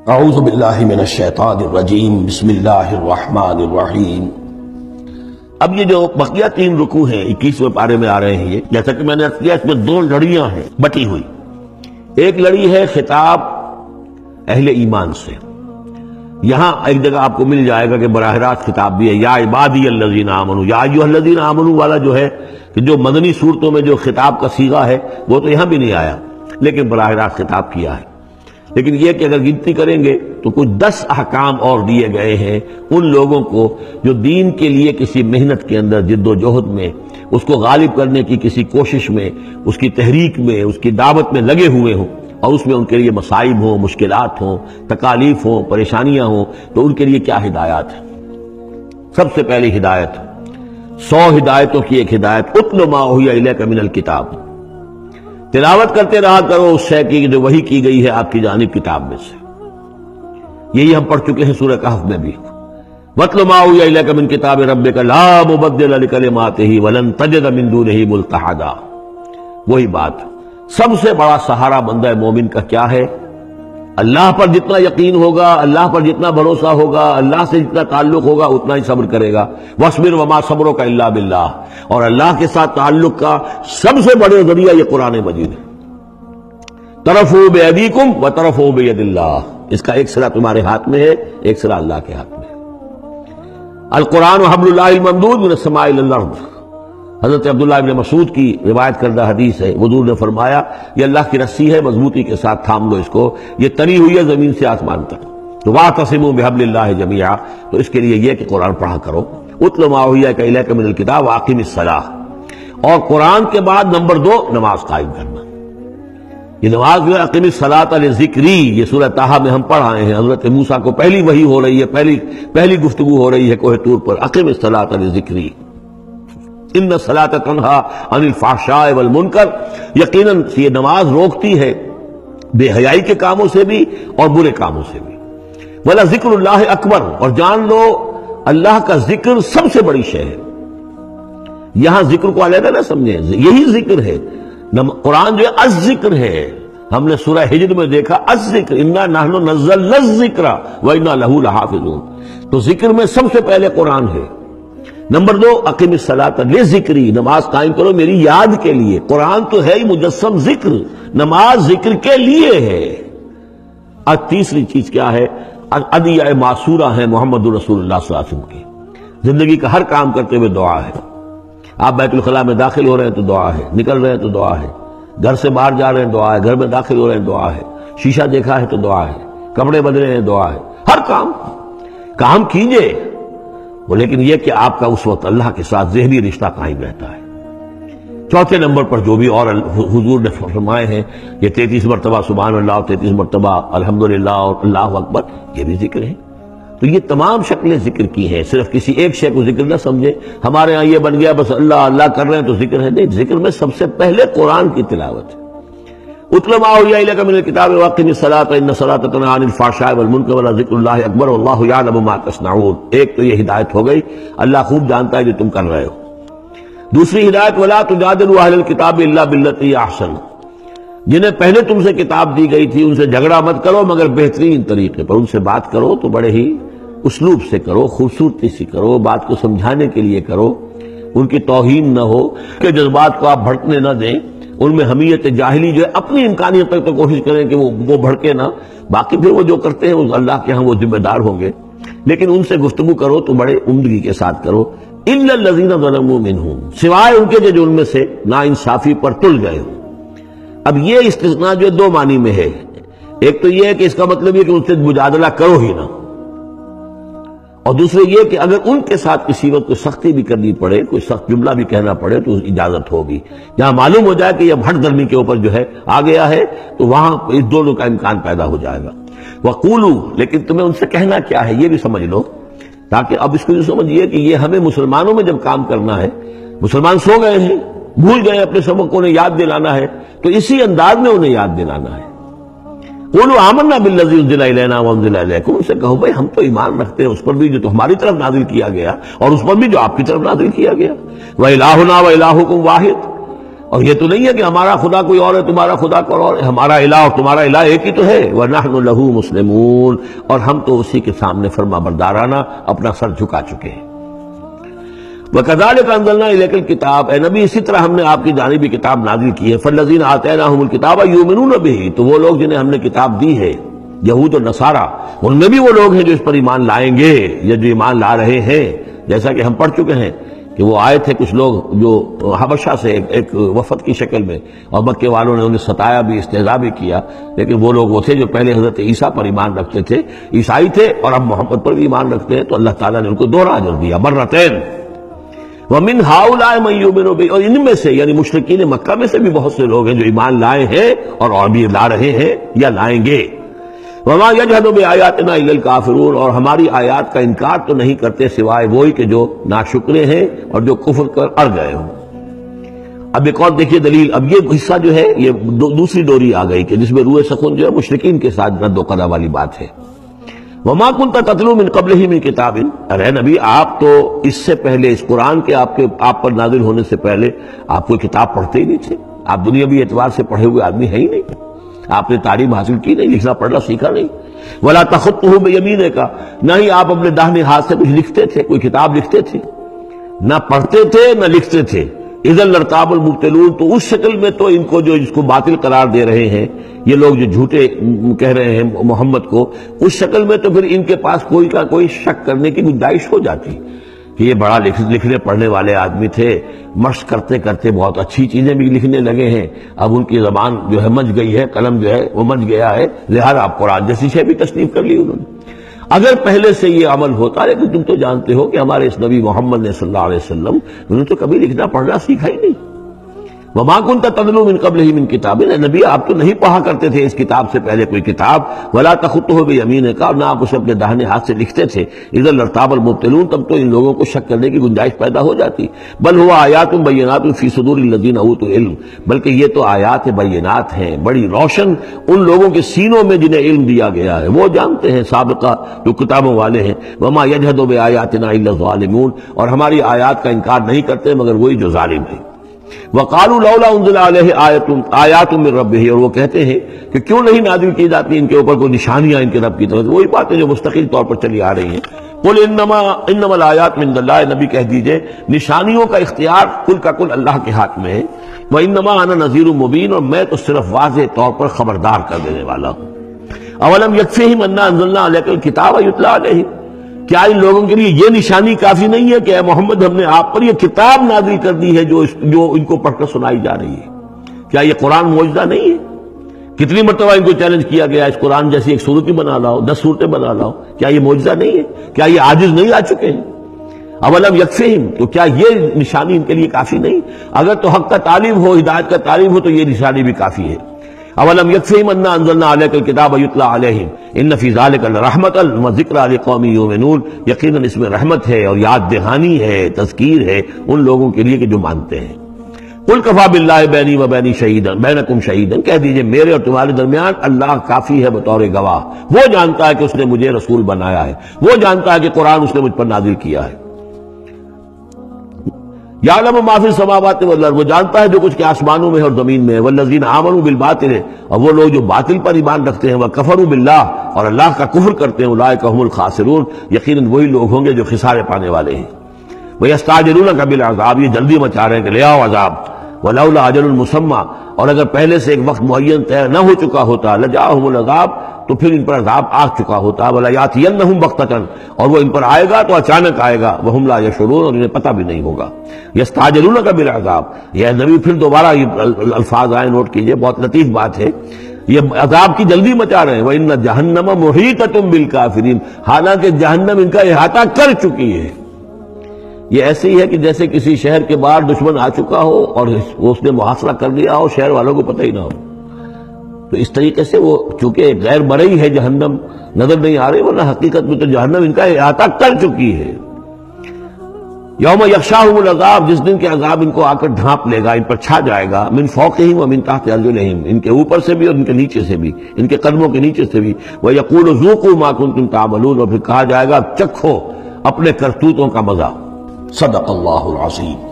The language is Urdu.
اعوذ باللہ من الشیطان الرجیم بسم اللہ الرحمن الرحیم۔ اب یہ جو بقیہ 3 رکوع ہیں 21ویں پارے میں آ رہے ہیں، یہ جیسا کہ میں نے عرض کیا اس میں 2 لڑیاں ہیں بٹی ہوئی۔ ایک لڑی ہے خطاب اہل ایمان سے، یہاں ایک جگہ آپ کو مل جائے گا کہ براہ راست خطاب بھی ہے، یا عبادی الذین آمنوا، یا ایھا الذین آمنوا والا جو ہے کہ جو مدنی صورتوں میں جو خطاب کا صیغہ ہے وہ تو یہاں بھی نہیں آیا، لیکن براہ راست خطاب کیا ہے۔ لیکن یہ کہ اگر گنتی کریں گے تو کچھ 10 احکام اور دیے گئے ہیں ان لوگوں کو جو دین کے لیے کسی محنت کے اندر جد و جہد میں، اس کو غالب کرنے کی کسی کوشش میں، اس کی تحریک میں، اس کی دعوت میں لگے ہوئے ہوں، اور اس میں ان کے لیے مصائب ہوں، مشکلات ہوں، تکالیف ہوں، پریشانیاں ہوں، تو ان کے لیے کیا ہدایات ہے؟ سب سے پہلی ہدایت 100 ہدایتوں کی ایک ہدایت، اتل ما اوحی الیک من الکتاب، تلاوت کرتے رہا کرو اس شے کی جو وحی کی گئی ہے آپ کی جانب کتاب میں سے۔ یہی ہم پڑھ چکے ہیں سورہ کہف میں بھی، وَاتْلُ مَا أُوحِیَ إِلَيْكَ مِن كِتَابِ رَبِّكَ لَا مُبَدِّلَ لِكَلِمَاتِهِ وَلَن تَجِدَ مِن دُونِهِ مُلْتَحَدًا۔ وہی بات، سب سے بڑا سہارا بندہ مومن کا کیا ہے؟ اللہ پر جتنا یقین ہوگا، اللہ پر جتنا بھروسہ ہوگا، اللہ سے جتنا تعلق ہوگا اتنا ہی صبر کرے گا۔ وَاصْبِرْ وَمَا صَبْرُكَ إِلَّا بِاللَّهِ، اور اللہ کے ساتھ تعلق کا سب سے بڑے ذریعہ یہ قرآن مجید ہے۔ طرفوا بِأَيْدِيكُمْ وَطَرَفُوا بِيَدِ اللَّهِ، اس کا ایک سرا تمہارے ہاتھ میں ہے، ایک سرا اللہ کے ہاتھ میں ہے۔ القرآن حبل اللہ الممدود من السماء إلى الأرض، حضرت عبداللہ ابن مسعود کی روایت کردہ حدیث ہے، حضور نے فرمایا یہ اللہ کی رسی ہے، مضبوطی کے ساتھ تھام لو اس کو، یہ تنی ہوئی ہے زمین سے آسمان تک۔ تو واعتصموا بحبل اللہ جمیعا، تو اس کے لیے یہ کہ قرآن پڑھا کرو۔ اتل ما اوحی الیک من الکتاب واقم الصلاۃ، اور قرآن کے بعد نمبر 2 نماز قائم کرنا۔ یہ نماز جو ہے اقم الصلاۃ لذکری، یہ سورہ طٰہٰ میں ہم پڑھ آئے ہیں، حضرت موسیٰ کو پہلی وحی ہو رہی ہے، پہلی گفتگو ہو رہی ہے کوہ طور پر، اقم الصلاۃ لذکری ان الصلاۃ تنہی عن الفحشاء والمنکر، یقیناً یہ نماز روکتی ہے بے حیائی کے کاموں سے بھی اور برے کاموں سے بھی۔ ولا ذکر اللہ اکبر، اور جان لو اللہ کا ذکر سب سے بڑی شے ہے۔ یہاں ذکر کو علیحدہ نہ سمجھیں، یہی ذکر ہے۔ قرآن جو ہے الذکر ہے، ہم نے سورہ ہجر میں دیکھا الذکر، انا نحن نزلنا الذکر وانا لہ لحافظون، تو ذکر میں سب سے پہلے قرآن ہے۔ نمبر 2 اقم الصلاۃ لذکری، نماز قائم کرو میری یاد کے لیے۔ قرآن تو ہے ہی مجسم ذکر، نماز ذکر کے لیے ہے۔ اور تیسری چیز کیا ہے؟ ادعیہ معصورہ ہیں محمد رسول اللہ صلی اللہ علیہ وسلم کی، زندگی کا ہر کام کرتے ہوئے دعا ہے۔ آپ بیت الخلاء میں داخل ہو رہے ہیں تو دعا ہے، نکل رہے ہیں تو دعا ہے، گھر سے باہر جا رہے ہیں دعا ہے، گھر میں داخل ہو رہے ہیں دعا ہے، شیشہ دیکھا ہے تو دعا ہے، کپڑے بدلے ہیں دعا ہے، ہر کام کیجئے، لیکن یہ کہ آپ کا اس وقت اللہ کے ساتھ ذہنی رشتہ قائم رہتا ہے۔ چوتھے نمبر پر جو بھی اور حضور نے فرمائے ہیں، یہ 33 مرتبہ سبحان اللہ اور 33 مرتبہ الحمدللہ اور اللہ اکبر، یہ بھی ذکر ہے۔ تو یہ تمام شکلیں ذکر کی ہیں، صرف کسی ایک شے کو ذکر نہ سمجھے ہمارے ہاں یہ بن گیا بس اللہ اللہ کر رہے ہیں تو ذکر ہے، نہیں، ذکر میں سب سے پہلے قرآن کی تلاوت ہے۔ اتل ما اوحی الیک من الکتاب واقم الصلاۃ ان الصلاۃ تنہی عن الفحشاء والمنکر ولذکر اللہ اکبر واللہ یعلم ما تصنعون۔ ایک تو یہ ہدایت ہو گئی، اللہ خوب جانتا ہے جو تم کر رہے ہو۔ دوسری ہدایت ولا تجادلوا اہل الکتاب الا باللتی احسن، جنہیں پہلے تم سے کتاب دی گئی تھی ان سے جھگڑا مت کرو مگر بہترین طریقے پر، ان سے بات کرو تو بڑے ہی اسلوب سے کرو، خوبصورتی سے کرو، بات کو سمجھانے کے لیے کرو، ان کی توہین نہ ہو کہ جذبات کو آپ بھڑکنے نہ دیں، ان میں حمیت جاہلی جو ہے اپنی امکانیت تک تو کوشش کریں کہ وہ بھڑکے نہ، باقی پھر وہ جو کرتے ہیں اللہ کے ہاں وہ ذمہ دار ہوں گے، لیکن ان سے گفتگو کرو تو بڑے عمدگی کے ساتھ کرو۔ الا الذین ظلموا منہم، سوائے ان کے جو ان میں سے ناانصافی پر تل گئے ہوں۔ اب یہ استثناء جو 2 معنی میں ہے، ایک تو یہ ہے کہ اس کا مطلب یہ کہ ان سے مجادلہ کرو ہی نہ، اور دوسرے یہ کہ اگر ان کے ساتھ کسی وقت کوئی سختی بھی کرنی پڑے، کوئی سخت جملہ بھی کہنا پڑے تو اجازت ہوگی، جہاں معلوم ہو جائے کہ یہ ہٹ درمی کے اوپر جو ہے آ گیا ہے تو وہاں اس دونوں کا امکان پیدا ہو جائے گا۔ وَقُولُوا، لیکن تمہیں ان سے کہنا کیا ہے یہ بھی سمجھ لو، تاکہ اب اس کو یہ سمجھیے کہ یہ ہمیں مسلمانوں میں جب کام کرنا ہے، مسلمان سو گئے ہیں، بھول گئے اپنے سبق کو، انہیں یاد دلانا ہے تو اسی انداز میں انہیں یاد دلانا ہے۔ قولوا آمنا بالذی انزل الینا وانزل الیکم، ان سے کہو بھائی ہم تو ایمان رکھتے ہیں اس پر بھی جو تو ہماری طرف نازل کیا گیا اور اس پر بھی جو آپ کی طرف نازل کیا گیا۔ وَإِلَٰهُنَا وَإِلَٰهُكُمْ وَاحِدٌ، اور یہ تو نہیں ہے کہ ہمارا خدا کوئی اور ہے تمہارا خدا کوئی اور ہے، ہمارا الہ اور تمہارا الہ ایک ہی تو ہے، وَنَحْنُ لَهُ مُسْلِمُونَ، اور ہم تو اسی کے سامنے فرما بردارانہ اپنا سر جھکا چکے ہیں۔ وَكَذَلِكَ أَنزَلْنَا إِلَيْكَ الْكِتَابَ، اے نبی اسی طرح ہم نے آپ کی جانب بھی کتاب نازل کی ہے، فَالَّذِينَ آتَيْنَاهُمُ الْكِتَابَ يُؤْمِنُونَ بِهِ، تو وہ لوگ جنہیں ہم نے کتاب دی ہے، یہود اور نصارہ، ان میں بھی وہ لوگ ہیں جو اس پر ایمان لائیں گے یا جو ایمان لا رہے ہیں، جیسا کہ ہم پڑھ چکے ہیں کہ وہ آئے تھے کچھ لوگ جو حبشہ سے ایک وفد کی شکل میں، اور مکے والوں نے انہیں ستایا بھی، استہزاء بھی کیا، لیکن وہ لوگ وہ تھے جو پہلے حضرت عیسیٰ پر ایمان رکھتے تھے، عیسائی تھے، اور اب محمد پر بھی ایمان رکھتے ہیں، تو اللہ تعالیٰ نے ان کو دوہرا اجر دیا، مرتين۔ وَمِنْ هَؤُلَاءِ مَن يُؤْمِنُ بِهِ، اور ان میں سے یعنی مشرکین مکہ میں سے بھی بہت سے لوگ ہیں جو ایمان لائے ہیں اور بھی لا رہے ہیں یا لائیں گے۔ وَمَا يَجْحَدُ بِآيَاتِنَا إِلَّا الْكَافِرُونَ، اور ہماری آیات کا انکار تو نہیں کرتے سوائے وہی کہ جو ناشکرے ہیں اور جو کفر کر اڑ گئے ہوں۔ اب ایک اور دیکھیے دلیل، اب یہ حصہ جو ہے یہ دوسری ڈوری آ گئی کہ جس میں روح سخن جو ہے مشرکین کے ساتھ رد و قضا والی بات ہے۔ وَمَا كُنْتَ تَتْلُو مِن قَبْلِهِ مِن كِتَابٍ، ارے نبی آپ تو اس سے پہلے، اس قرآن کے آپ پر نازل ہونے سے پہلے آپ کوئی کتاب پڑھتے ہی نہیں تھے، آپ دنیاوی اعتبار سے پڑھے ہوئے آدمی ہیں ہی نہیں، آپ نے تعلیم حاصل کی نہیں، لکھنا پڑھنا سیکھا نہیں۔ وَلَا تَخُطُّهُ بِيَمِينِكَ، نہ ہی آپ اپنے داہنے ہاتھ سے کچھ لکھتے تھے، کوئی کتاب لکھتے تھے، نہ پڑھتے تھے نہ لکھتے تھے۔ اِذًا لَارْتَابَ الْمُبْطِلُونَ، تو اس شکل میں تو ان کو جو اس کو باطل قرار دے رہے ہیں یہ لوگ جو جھوٹے کہہ رہے ہیں محمد کو، اس شکل میں تو پھر ان کے پاس کوئی کا کوئی شک کرنے کی گنجائش ہو جاتی کہ یہ بڑا لکھنے پڑھنے والے آدمی تھے، مشق کرتے کرتے بہت اچھی چیزیں بھی لکھنے لگے ہیں، اب ان کی زبان جو ہے مچ گئی ہے، قلم جو ہے وہ مچ گیا ہے، لہذا اب قرآن جیسی شے بھی تصنیف کر لی انہوں نے۔ اگر پہلے سے یہ عمل ہوتا، لیکن تم تو جانتے ہو کہ ہمارے اس نبی محمد نے صلی اللہ علیہ وسلم انہوں نے تو کبھی لکھنا پڑھنا سیکھا ہی نہیں۔ وَمَا كُنْتَ تَتْلُو مِن قَبْلِهِ مِن كِتَابٍ، اے نبی آپ تو نہیں پڑھا کرتے تھے اس کتاب سے پہلے کوئی کتاب، وَلَا تَخُطُّهُ بِيَمِينِكَ، اور نہ آپ اسے اپنے داہنے ہاتھ سے لکھتے تھے، اِذًا لَارْتَابَ الْمُبْطِلُونَ، تب تو ان لوگوں کو شک کرنے کی گنجائش پیدا ہو جاتی۔ بل هُوَ آیاتٌ بَيِّنَاتٌ فِي صُدُورِ الَّذِينَ أُوتُوا الْعِلْمَ، بلکہ یہ تو آیات بینات ہیں، بڑی روشن ان لوگوں کے سینوں میں جنہیں علم دیا گیا ہے، وہ جانتے ہیں سابقہ جو کتابوں والے ہیں۔ وَمَا يَجْحَدُ بِآيَاتِنَا إِلَّا الظَّالِمُونَ، اور ہماری آیات کا انکار نہیں کرتے مگر وہی جو ظالم ہیں۔ وَقَالُوا لَوْلَا أُنزِلَ عَلَيْهِ آیَاتٌ مِّن رَّبِّهِ، اور وہ کہتے ہیں کہ کیوں نہیں نازل کی جاتی ان کے اوپر کوئی نشانیاں ان کے رب کی طرف سے، وہی باتیں جو مستقل طور پر چلی آ رہی ہیں۔ قُلْ إِنَّمَا الْآيَاتُ مِنْ اللَّهِ، نبی کہہ دیجئے نشانیوں کا اختیار کل کا کل اللہ کے ہاتھ میں ہے۔ وَإِنَّمَا أَنَا نَذِيرٌ مُّبِينٌ، اور میں تو صرف واضح طور پر خبردار کر دینے والا ہوں۔ أَوَلَمْ يَكْفِهِمْ أَنَّا أَنزَلْنَا عَلَيْكَ الْكِتَابَ يُتْلَىٰ عَلَيْهِمْ، کیا ان لوگوں کے لیے یہ نشانی کافی نہیں ہے کہ اے محمد ہم نے آپ پر یہ کتاب نازل کر دی ہے جو ان کو پڑھ کر سنائی جا رہی ہے؟ کیا یہ قرآن معجزہ نہیں ہے؟ کتنی مرتبہ ان کو چیلنج کیا گیا اس قرآن جیسی ایک صورت بنا لاؤ، 10 صورتیں بنا لاؤ، کیا یہ معجزہ نہیں ہے؟ کیا یہ عاجز نہیں آ چکے ہیں؟ اولم یکفہم، تو کیا یہ نشانی ان کے لیے کافی نہیں؟ اگر تو حق کا طالب ہو، ہدایت کا طالب ہو، تو یہ نشانی بھی کافی ہے۔ اولم یکفہم انا انزلنا علیک الکتاب یتلی علیہم ان فی ذلک لرحمۃ وذکری لقوم یؤمنون، یقیناً اس میں رحمت ہے اور یاد دہانی ہے، تذکیر ہے ان لوگوں کے لیے کہ جو مانتے ہیں۔ قل کفی باللہ بینی و بین شہیدا بینکم شہیدا، کہہ دیجئے میرے اور تمہارے درمیان اللہ کافی ہے بطور گواہ، وہ جانتا ہے کہ اس نے مجھے رسول بنایا ہے، وہ جانتا ہے کہ قرآن اس نے مجھ پر نازل کیا ہے۔ یعلم ما فی السماوات والارض، وہ جانتا ہے جو کچھ کہ آسمانوں میں اور زمین میں ہے۔ والذین آمنوا بالباطل، اور وہ لوگ جو باطل پر ایمان رکھتے ہیں، وکفروا باللہ، اور اللہ کا کفر کرتے ہیں، اولئک هم الخاسرون، یقیناً وہی لوگ ہوں گے جو خسارے پانے والے ہیں۔ ویستعجلونک بالعذاب، یہ جلدی مچا رہے ہیں کہ لے آؤ عذاب۔ ولولا اجل مسمى، اور اگر پہلے سے ایک وقت معین طے نہ ہو چکا ہوتا، لجاءہم العذاب، تو پھر ان پر عذاب آ چکا ہوتا۔ ولیاتینہم بغتۃ، اور وہ ان پر آئے گا تو اچانک آئے گا، وہم لا یشعرون، اور انہیں پتہ بھی نہیں ہوگا۔ یستعجلونک بالعذاب، یہ نبی پھر دوبارہ یہ الفاظ آئے، نوٹ کیجئے، بہت لطیف بات ہے، یہ عذاب کی جلدی مچا رہے ہیں۔ وَإِنَّ جَهَنَّمَ مُحِيطَةٌ بِالْكَافِرِينَ، حالانکہ جہنم ان کا احاطہ کر چکی ہے۔ یہ ایسے ہی ہے کہ جیسے کسی شہر کے باہر دشمن آ چکا ہو اور اس نے محاصرہ کر لیا ہو، شہر والوں کو پتہ ہی نہ ہو، تو اس طریقے سے وہ چونکہ غیر مرئی ہے جہنم، نظر نہیں آ رہی، ورنہ حقیقت میں تو جہنم ان کا احاطہ کر چکی ہے۔ یوم یغشاہم العذاب، جس دن کے عذاب ان کو آ کر ڈھانپ لے گا، ان پر چھا جائے گا، من فوقہم ومن تحت ارجلہم، ان کے اوپر سے بھی اور ان کے نیچے سے بھی، ان کے قدموں کے نیچے سے بھی۔ ویقول ذوقوا ما کنتم تعملون، اور پھر کہا جائے گا چکھو اپنے کرتوتوں کا مزہ۔ صدق اللہ العظیم۔